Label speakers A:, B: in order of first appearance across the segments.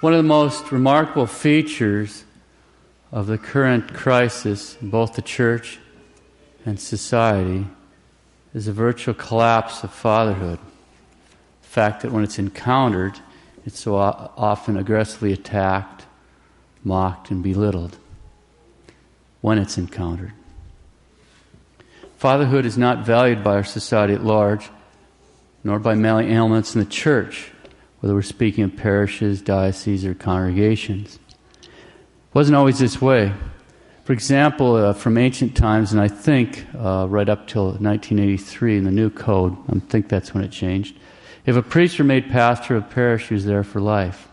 A: One of the most remarkable features of the current crisis in both the church and society is the virtual collapse of fatherhood. The fact that when it's encountered, it's so often aggressively attacked, mocked, and belittled. When it's encountered. Fatherhood is not valued by our society at large, nor by many elements in the church, whether we're speaking of parishes, dioceses, or congregations. It wasn't always this way. For example, from ancient times, and I think right up till 1983 in the new code, I think that's when it changed, if a priest were made pastor of a parish, he was there for life.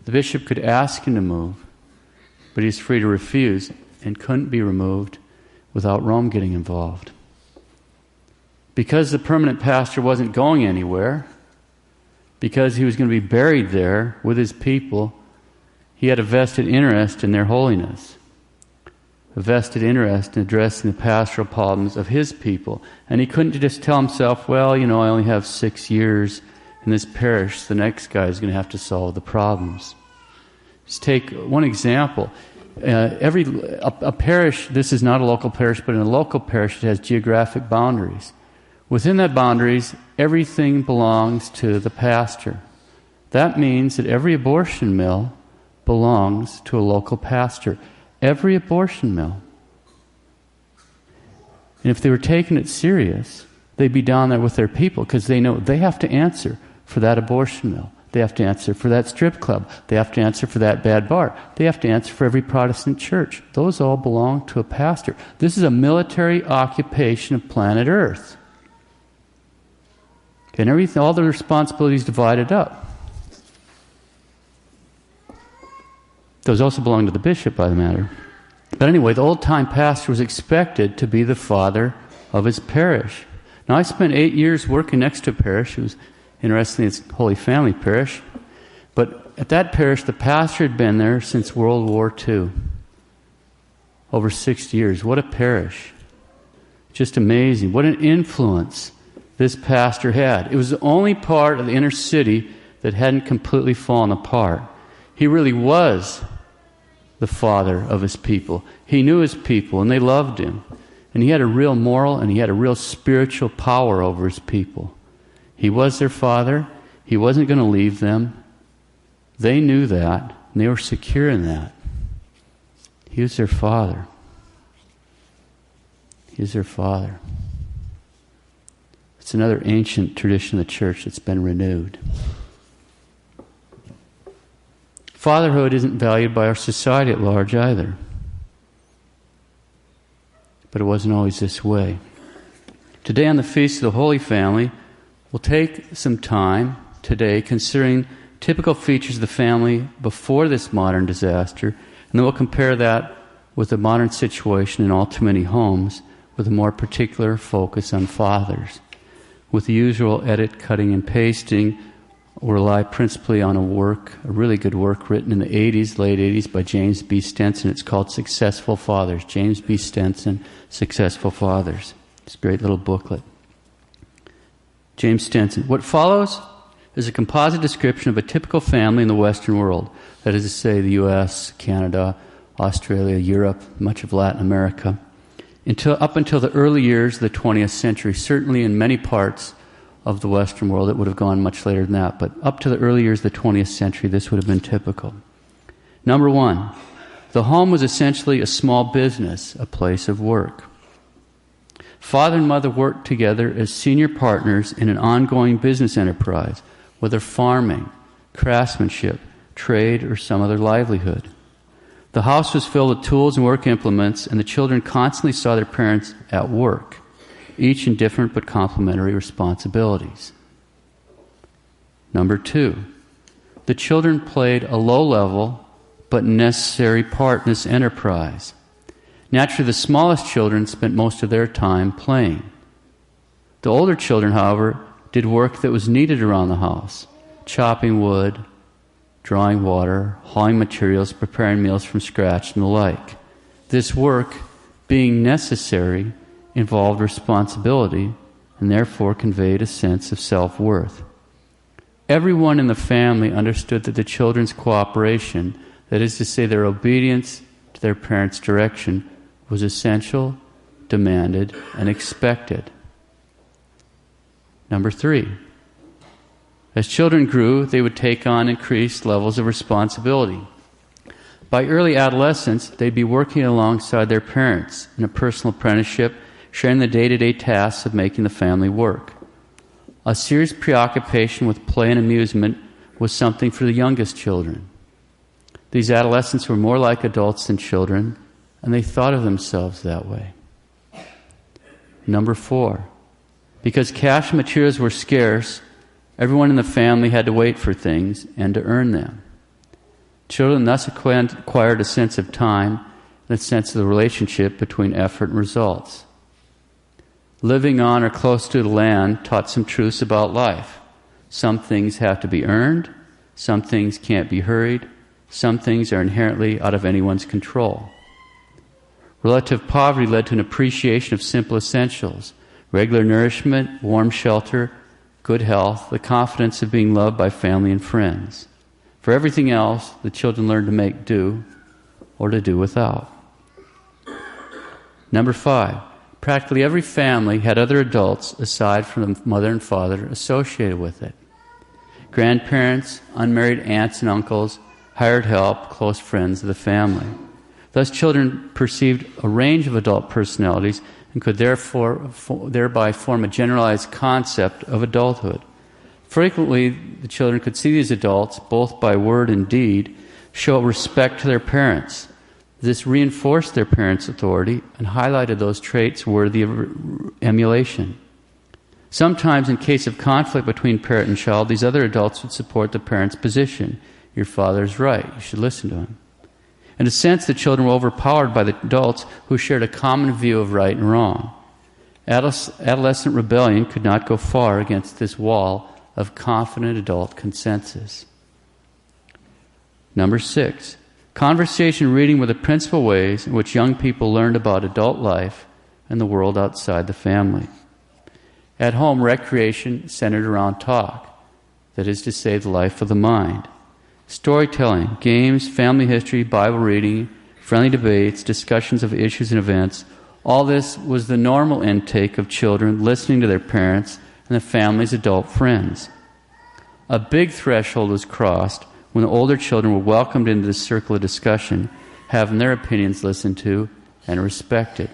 A: The bishop could ask him to move, but he was free to refuse and couldn't be removed without Rome getting involved. Because the permanent pastor wasn't going anywhere, because he was going to be buried there with his people, he had a vested interest in their holiness, a vested interest in addressing the pastoral problems of his people. And he couldn't just tell himself, well, I only have 6 years in this parish, the next guy is going to have to solve the problems. Just take one example. A parish, this is not a local parish, but in a local parish it has geographic boundaries. Within that boundaries, everything belongs to the pastor. That means that every abortion mill belongs to a local pastor. Every abortion mill. And if they were taking it serious, they'd be down there with their people because they know they have to answer for that abortion mill. They have to answer for that strip club. They have to answer for that bad bar. They have to answer for every Protestant church. Those all belong to a pastor. This is a military occupation of planet Earth. And everything, all the responsibilities divided up. Those also belong to the bishop, by the matter. But anyway, the old-time pastor was expected to be the father of his parish. Now, I spent 8 years working next to a parish. It was interesting, it's Holy Family Parish. But at that parish, the pastor had been there since World War II. Over 60 years. What a parish. Just amazing. What an influence this pastor had. It was the only part of the inner city that hadn't completely fallen apart. He really was the father of his people. He knew his people and they loved him. And he had a real moral and he had a real spiritual power over his people. He was their father. He wasn't going to leave them. They knew that and they were secure in that. He was their father. He was their father. It's another ancient tradition of the church that's been renewed. Fatherhood isn't valued by our society at large either. But it wasn't always this way. Today on the Feast of the Holy Family, we'll take some time today considering typical features of the family before this modern disaster, and then we'll compare that with the modern situation in all too many homes with a more particular focus on fathers. With the usual edit, cutting, and pasting, we'll rely principally on a really good work written in the late 80s by James B. Stenson. It's called Successful Fathers. James B. Stenson, Successful Fathers. It's a great little booklet. James Stenson. What follows is a composite description of a typical family in the Western world. That is to say, the U.S., Canada, Australia, Europe, much of Latin America. Up until the early years of the 20th century, certainly in many parts of the Western world, it would have gone much later than that, but up to the early years of the 20th century, this would have been typical. Number one, the home was essentially a small business, a place of work. Father and mother worked together as senior partners in an ongoing business enterprise, whether farming, craftsmanship, trade, or some other livelihood. The house was filled with tools and work implements, and the children constantly saw their parents at work, each in different but complementary responsibilities. Number two, the children played a low-level but necessary part in this enterprise. Naturally, the smallest children spent most of their time playing. The older children, however, did work that was needed around the house, chopping wood, drawing water, hauling materials, preparing meals from scratch, and the like. This work, being necessary, involved responsibility and therefore conveyed a sense of self-worth. Everyone in the family understood that the children's cooperation, that is to say their obedience to their parents' direction, was essential, demanded, and expected. Number 3. As children grew, they would take on increased levels of responsibility. By early adolescence, they'd be working alongside their parents in a personal apprenticeship, sharing the day-to-day tasks of making the family work. A serious preoccupation with play and amusement was something for the youngest children. These adolescents were more like adults than children, and they thought of themselves that way. Number 4. Because cash and materials were scarce, everyone in the family had to wait for things and to earn them. Children thus acquired a sense of time and a sense of the relationship between effort and results. Living on or close to the land taught some truths about life. Some things have to be earned, some things can't be hurried, some things are inherently out of anyone's control. Relative poverty led to an appreciation of simple essentials: regular nourishment, warm shelter, good health, the confidence of being loved by family and friends. For everything else, the children learned to make do or to do without. Number 5. Practically every family had other adults aside from the mother and father associated with it. Grandparents, unmarried aunts and uncles, hired help, close friends of the family. Thus children perceived a range of adult personalities and could thereby form a generalized concept of adulthood. Frequently, the children could see these adults, both by word and deed, show respect to their parents. This reinforced their parents' authority and highlighted those traits worthy of emulation. Sometimes, in case of conflict between parent and child, these other adults would support the parent's position. Your father's right, you should listen to him. In a sense, the children were overpowered by the adults who shared a common view of right and wrong. Adolescent rebellion could not go far against this wall of confident adult consensus. Number 6. Conversation reading were the principal ways in which young people learned about adult life and the world outside the family. At home, recreation centered around talk, that is to say, the life of the mind. Storytelling, games, family history, Bible reading, friendly debates, discussions of issues and events, all this was the normal intake of children listening to their parents and the family's adult friends. A big threshold was crossed when the older children were welcomed into this circle of discussion, having their opinions listened to and respected.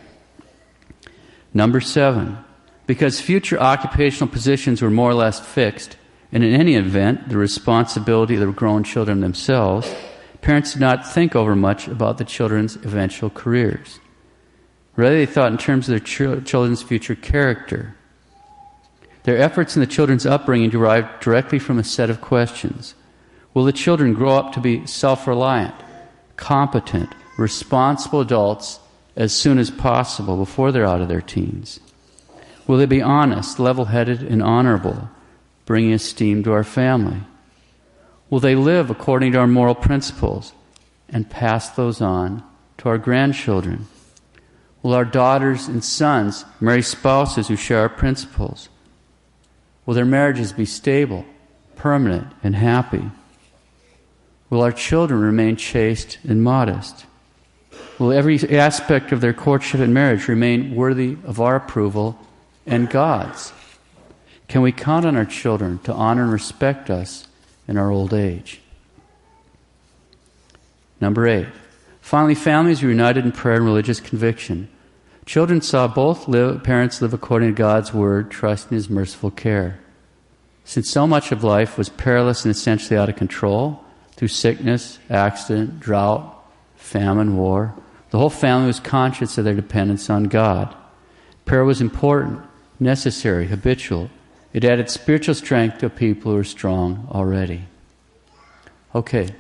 A: Number 7. Because future occupational positions were more or less fixed, and in any event, the responsibility of the grown children themselves, parents did not think over much about the children's eventual careers. Rather, they thought in terms of their children's future character. Their efforts in the children's upbringing derived directly from a set of questions. Will the children grow up to be self-reliant, competent, responsible adults as soon as possible before they're out of their teens? Will they be honest, level-headed, and honorable, bringing esteem to our family? Will they live according to our moral principles and pass those on to our grandchildren? Will our daughters and sons marry spouses who share our principles? Will their marriages be stable, permanent, and happy? Will our children remain chaste and modest? Will every aspect of their courtship and marriage remain worthy of our approval and God's? Can we count on our children to honor and respect us in our old age? Number 8. Finally, families were united in prayer and religious conviction. Children saw both parents live according to God's word, trusting His merciful care. Since so much of life was perilous and essentially out of control, through sickness, accident, drought, famine, war, the whole family was conscious of their dependence on God. Prayer was important, necessary, habitual. It added spiritual strength to people who were strong already. Okay,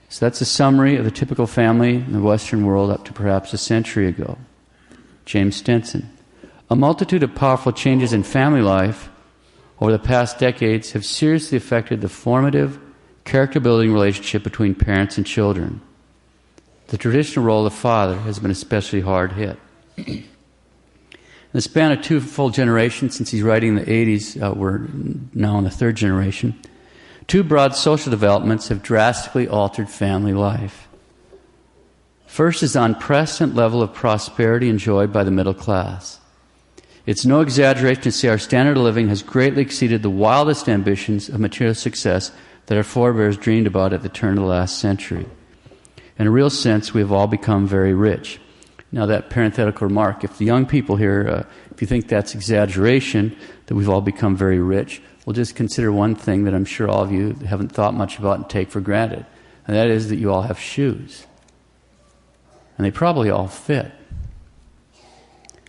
A: so that's a summary of the typical family in the Western world up to perhaps a century ago. James Stenson. A multitude of powerful changes in family life over the past decades have seriously affected the formative, character-building relationship between parents and children. The traditional role of father has been especially hard hit. In the span of 2 full generations, since he's writing in the 80s, we're now in the 3rd generation, Two broad social developments have drastically altered family life. First is the unprecedented level of prosperity enjoyed by the middle class. It's no exaggeration to say our standard of living has greatly exceeded the wildest ambitions of material success that our forebears dreamed about at the turn of the last century. In a real sense, we have all become very rich. Now, that parenthetical remark, if the young people here, if you think that's exaggeration, that we've all become very rich, we'll just consider one thing that I'm sure all of you haven't thought much about and take for granted, and that is that you all have shoes. And they probably all fit.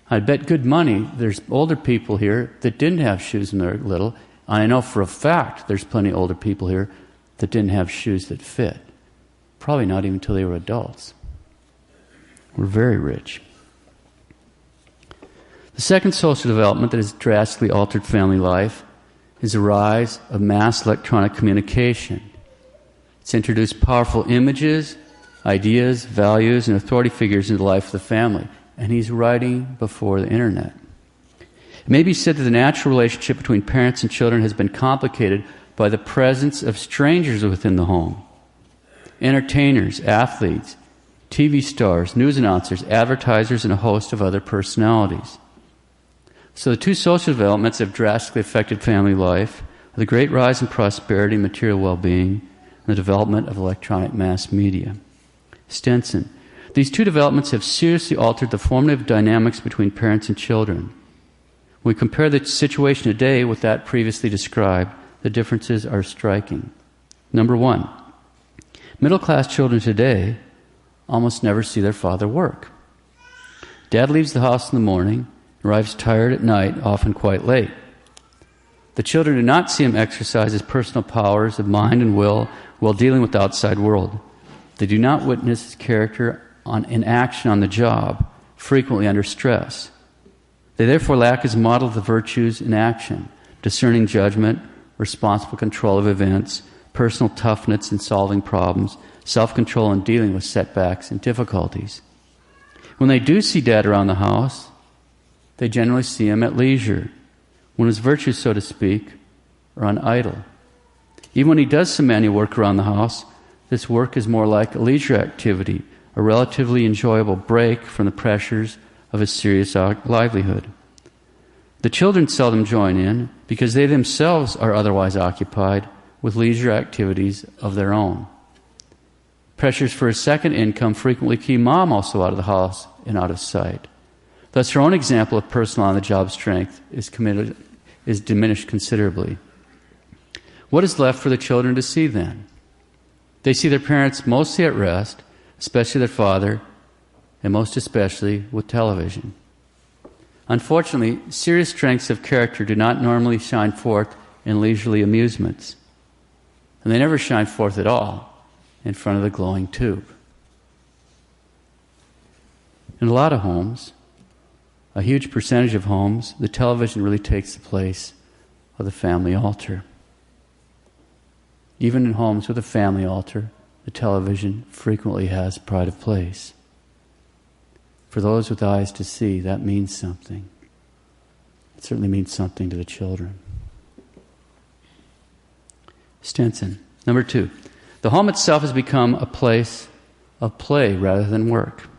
A: I bet good money there's older people here that didn't have shoes when they were little, and I know for a fact there's plenty of older people here that didn't have shoes that fit. Probably not even until they were adults. We're very rich. The second social development that has drastically altered family life is the rise of mass electronic communication. It's introduced powerful images, ideas, values, and authority figures into the life of the family. And he's writing before the internet. It may be said that the natural relationship between parents and children has been complicated by the presence of strangers within the home. Entertainers, athletes, TV stars, news announcers, advertisers, and a host of other personalities. So the two social developments that have drastically affected family life are the great rise in prosperity and material well-being and the development of electronic mass media. Stenson. These two developments have seriously altered the formative dynamics between parents and children. When we compare the situation today with that previously described, the differences are striking. Number one, middle-class children today almost never see their father work. Dad leaves the house in the morning, arrives tired at night, often quite late. The children do not see him exercise his personal powers of mind and will while dealing with the outside world. They do not witness his character in action on the job, frequently under stress. They therefore lack his model of the virtues in action: discerning judgment, responsible control of events, personal toughness in solving problems, self-control in dealing with setbacks and difficulties. When they do see Dad around the house, they generally see him at leisure, when his virtues, so to speak, are on idle. Even when he does some manual work around the house, this work is more like a leisure activity, a relatively enjoyable break from the pressures of a serious livelihood. The children seldom join in because they themselves are otherwise occupied with leisure activities of their own. Pressures for a second income frequently keep Mom also out of the house and out of sight. Thus, her own example of personal on-the-job strength is diminished considerably. What is left for the children to see then? They see their parents mostly at rest, especially their father, and most especially with television. Unfortunately, serious strengths of character do not normally shine forth in leisurely amusements. And they never shine forth at all in front of the glowing tube. In a lot of homes, a huge percentage of homes, the television really takes the place of the family altar. Even in homes with a family altar, the television frequently has pride of place. For those with eyes to see, that means something. It certainly means something to the children. Stenson. Number two, the home itself has become a place of play rather than work.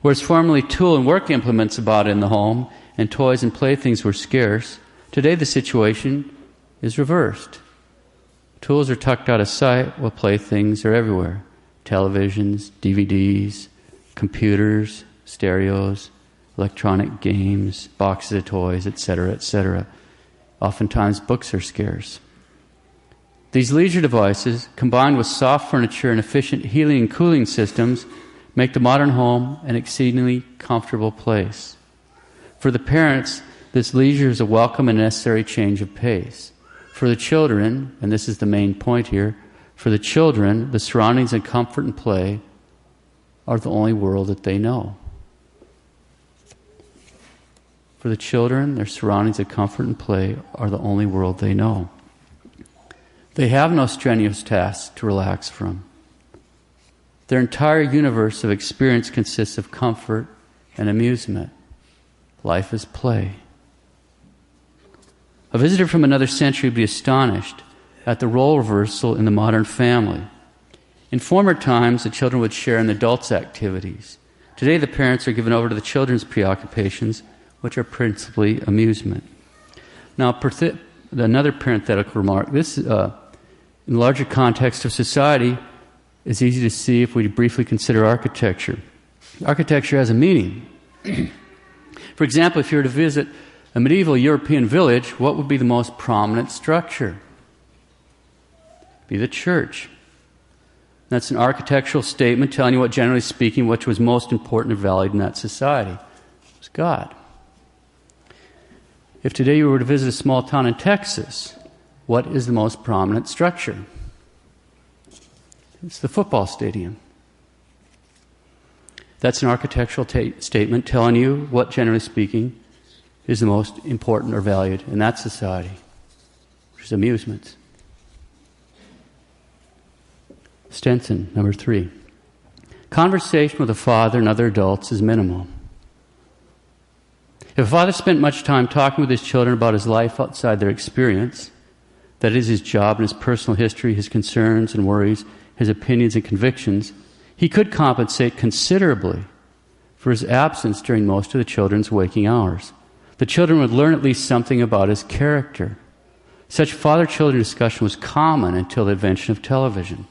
A: Whereas formerly tool and work implements about in the home and toys and playthings were scarce, today the situation is reversed. Tools are tucked out of sight while playthings are everywhere. Televisions, DVDs, computers, stereos, electronic games, boxes of toys, etc., etc. Oftentimes books are scarce. These leisure devices, combined with soft furniture and efficient heating and cooling systems, make the modern home an exceedingly comfortable place. For the parents, this leisure is a welcome and necessary change of pace. For the children, and this is the main point here, for the children, the surroundings and comfort and play are the only world that they know. For the children, their surroundings of comfort and play are the only world they know. They have no strenuous tasks to relax from. Their entire universe of experience consists of comfort and amusement. Life is play. A visitor from another century would be astonished at the role reversal in the modern family. In former times, the children would share in the adults' activities. Today, the parents are given over to the children's preoccupations, which are principally amusement. Now, another parenthetical remark. This, in the larger context of society, is easy to see if we briefly consider architecture. Architecture has a meaning. For example, if you were to visit a medieval European village, what would be the most prominent structure? Be the church. That's an architectural statement telling you what, generally speaking, which was most important or valued in that society. It was God. If today you were to visit a small town in Texas, what is the most prominent structure? It's the football stadium. That's an architectural statement telling you what, generally speaking, is the most important or valued in that society, which is amusements. Stenson, number 3. Conversation with a father and other adults is minimal. If a father spent much time talking with his children about his life outside their experience, that is, his job and his personal history, his concerns and worries, his opinions and convictions, he could compensate considerably for his absence during most of the children's waking hours. The children would learn at least something about his character. Such father-children discussion was common until the invention of television.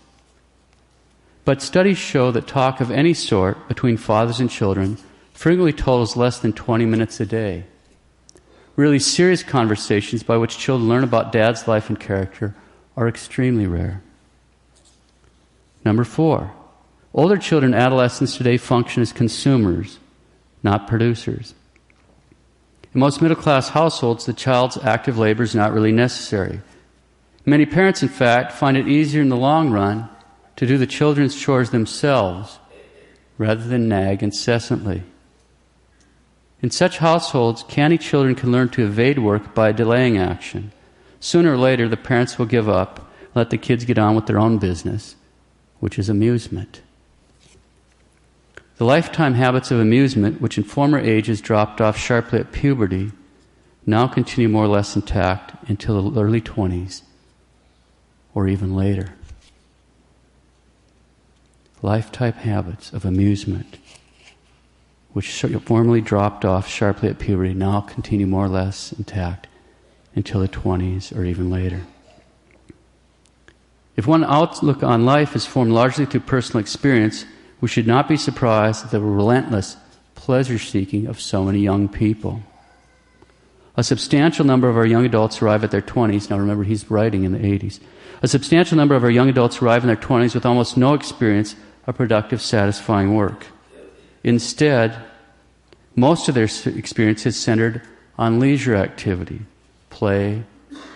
A: But studies show that talk of any sort between fathers and children frequently totals less than 20 minutes a day. Really serious conversations by which children learn about dad's life and character are extremely rare. Number 4, older children and adolescents today function as consumers, not producers. In most middle-class households, the child's active labor is not really necessary. Many parents, in fact, find it easier in the long run to do the children's chores themselves rather than nag incessantly. In such households, canny children can learn to evade work by delaying action. Sooner or later, the parents will give up and let the kids get on with their own business, which is amusement. The lifetime habits of amusement, which in former ages dropped off sharply at puberty, now continue more or less intact until the early 20s or even later. Lifetime habits of amusement, which formerly dropped off sharply at puberty, now continue more or less intact until the 20s or even later. If one outlook on life is formed largely through personal experience, we should not be surprised at the relentless pleasure-seeking of so many young people. A substantial number of our young adults arrive at their 20s. Now remember, he's writing in the 80s. A substantial number of our young adults arrive in their 20s with almost no experience of productive, satisfying work. Instead, most of their experience is centered on leisure activity, play,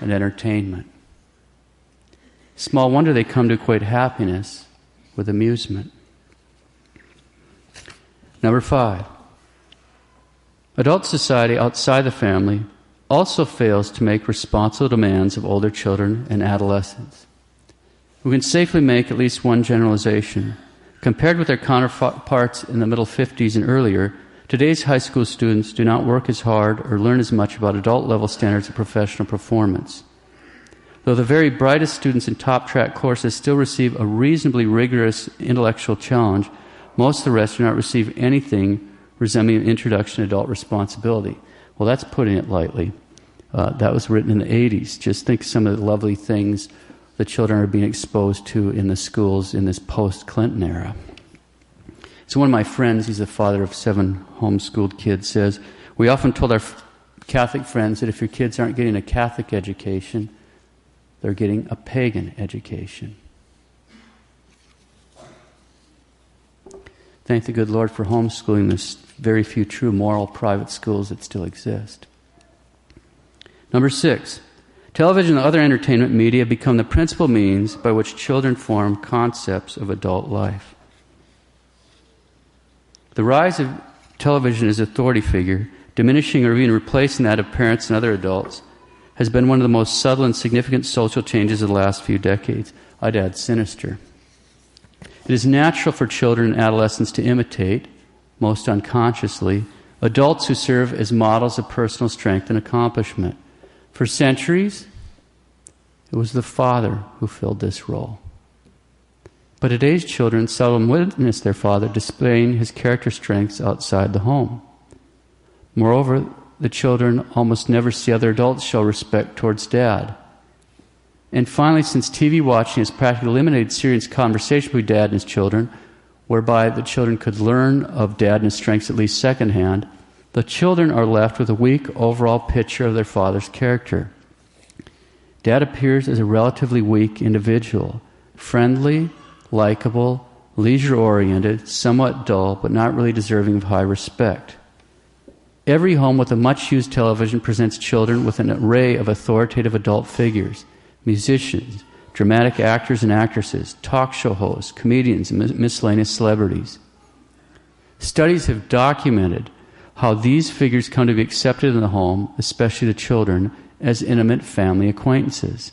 A: and entertainment. Small wonder they come to equate happiness with amusement. Number 5. Adult society outside the family also fails to make responsible demands of older children and adolescents. We can safely make at least one generalization. Compared with their counterparts in the middle 50s and earlier, today's high school students do not work as hard or learn as much about adult-level standards of professional performance. Though the very brightest students in top-track courses still receive a reasonably rigorous intellectual challenge, most of the rest do not receive anything resembling an introduction to adult responsibility. Well, that's putting it lightly. That was written in the 80s. Just think some of the lovely things the children are being exposed to in the schools in this post-Clinton era. So one of my friends, he's the father of 7 homeschooled kids, says, we often told our Catholic friends that if your kids aren't getting a Catholic education, they're getting a pagan education. Thank the good Lord for homeschooling. There's very few true moral private schools that still exist. Number 6, television and other entertainment media become the principal means by which children form concepts of adult life. The rise of television as authority figure, diminishing or even replacing that of parents and other adults, has been one of the most subtle and significant social changes of the last few decades. I'd add sinister. It is natural for children and adolescents to imitate, most unconsciously, adults who serve as models of personal strength and accomplishment. For centuries, It was the father who filled this role. But today's children seldom witness their father displaying his character strengths outside the home. Moreover, the children almost never see other adults show respect towards dad. And finally, since TV watching has practically eliminated serious conversation between dad and his children, whereby the children could learn of dad and his strengths at least secondhand, the children are left with a weak overall picture of their father's character. Dad appears as a relatively weak individual, friendly, likable, leisure-oriented, somewhat dull, but not really deserving of high respect. Every home with a much-used television presents children with an array of authoritative adult figures, musicians, dramatic actors and actresses, talk show hosts, comedians, and miscellaneous celebrities. Studies have documented how these figures come to be accepted in the home, especially the children, as intimate family acquaintances.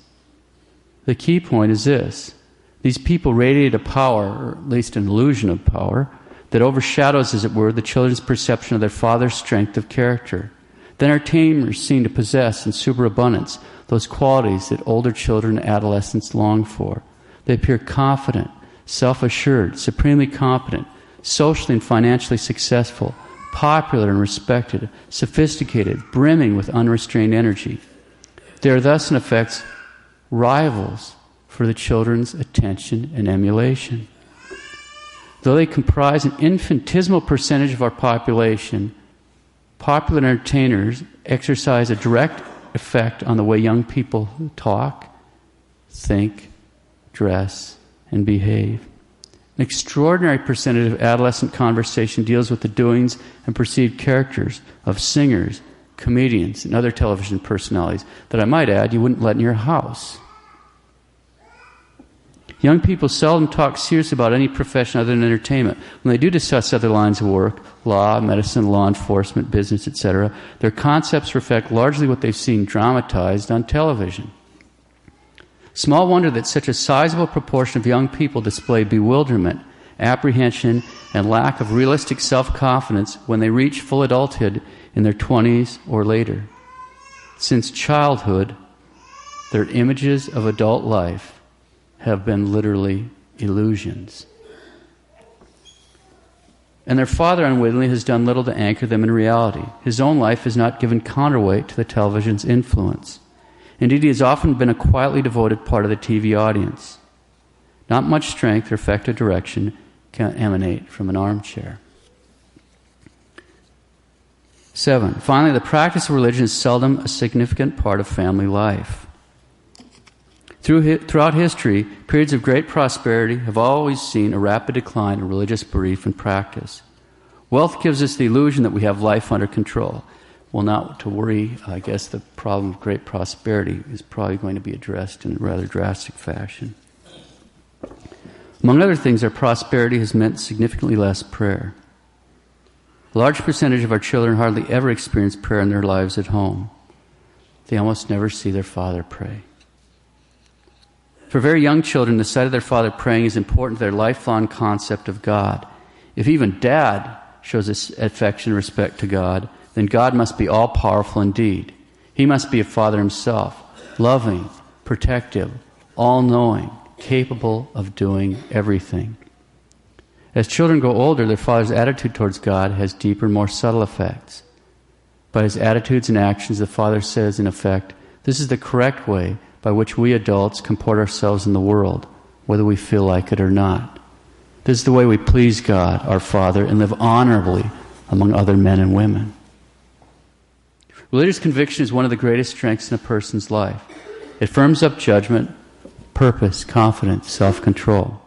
A: The key point is this: these people radiate a power, or at least an illusion of power, that overshadows, as it were, the children's perception of their father's strength of character. The entertainers seem to possess in superabundance those qualities that older children and adolescents long for. They appear confident, self-assured, supremely competent, socially and financially successful, popular and respected, sophisticated, brimming with unrestrained energy. They are thus, in effect, rivals for the children's attention and emulation. Though they comprise an infinitesimal percentage of our population, popular entertainers exercise a direct effect on the way young people talk, think, dress, and behave. An extraordinary percentage of adolescent conversation deals with the doings and perceived characters of singers, comedians, and other television personalities that, I might add, you wouldn't let in your house. Young people seldom talk seriously about any profession other than entertainment. When they do discuss other lines of work, law, medicine, law enforcement, business, etc., their concepts reflect largely what they've seen dramatized on television. Small wonder that such a sizable proportion of young people display bewilderment, apprehension, and lack of realistic self-confidence when they reach full adulthood in their 20s or later. Since childhood, their images of adult life have been literally illusions. And their father unwittingly has done little to anchor them in reality. His own life has not given counterweight to the television's influence. Indeed, he has often been a quietly devoted part of the TV audience. Not much strength or effective direction can emanate from an armchair. 7. Finally, the practice of religion is seldom a significant part of family life. Throughout history, periods of great prosperity have always seen a rapid decline in religious belief and practice. Wealth gives us the illusion that we have life under control. Well, not to worry, I guess the problem of great prosperity is probably going to be addressed in a rather drastic fashion. Among other things, our prosperity has meant significantly less prayer. A large percentage of our children hardly ever experience prayer in their lives at home. They almost never see their father pray. For very young children, the sight of their father praying is important to their lifelong concept of God. If even dad shows his affection and respect to God, then God must be all-powerful indeed. He must be a father himself, loving, protective, all-knowing, capable of doing everything. As children grow older, their father's attitude towards God has deeper, more subtle effects. By his attitudes and actions, the father says, in effect, this is the correct way by which we adults comport ourselves in the world, whether we feel like it or not. This is the way we please God, our Father, and live honorably among other men and women. Religious conviction is one of the greatest strengths in a person's life. It firms up judgment, purpose, confidence, self-control.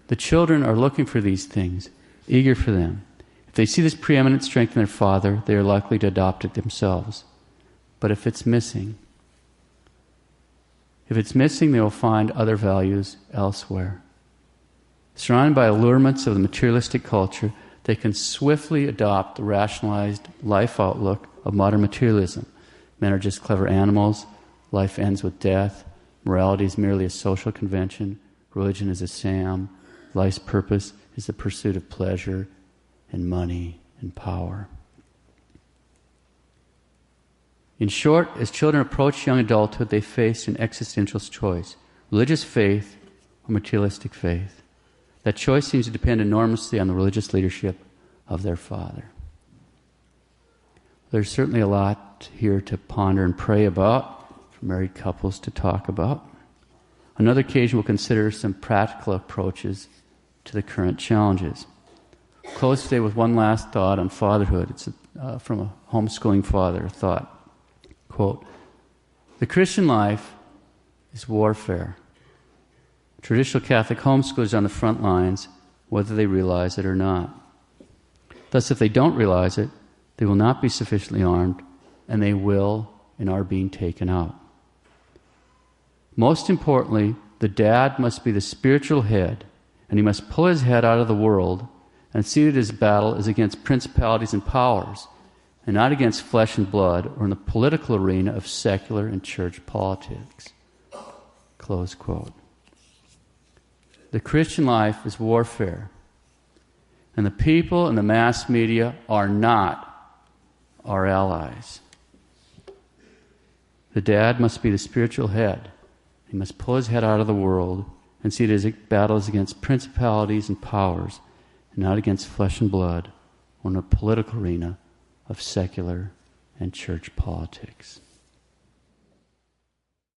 A: The children are looking for these things, eager for them. If they see this preeminent strength in their father, they are likely to adopt it themselves. But if it's missing, they will find other values elsewhere. Surrounded by allurements of the materialistic culture, they can swiftly adopt the rationalized life outlook of modern materialism. Men are just clever animals, life ends with death, morality is merely a social convention, religion is a sham, life's purpose is the pursuit of pleasure and money and power. In short, as children approach young adulthood, they face an existential choice: religious faith or materialistic faith. That choice seems to depend enormously on the religious leadership of their father. There's certainly a lot here to ponder and pray about, for married couples to talk about. On another occasion, we'll consider some practical approaches to the current challenges. I'll close today with one last thought on fatherhood. It's from a homeschooling father, a thought. Quote, "The Christian life is warfare. Traditional Catholic homeschoolers are on the front lines, whether they realize it or not. Thus, if they don't realize it, they will not be sufficiently armed, and they will and are being taken out. Most importantly, the dad must be the spiritual head, and he must pull his head out of the world and see that his battle is against principalities and powers, and not against flesh and blood or in the political arena of secular and church politics." Close quote. The Christian life is warfare, and the people and the mass media are not our allies. The dad must be the spiritual head. He must pull his head out of the world and see that his battle is against principalities and powers, and not against flesh and blood or in the political arena of secular and church politics.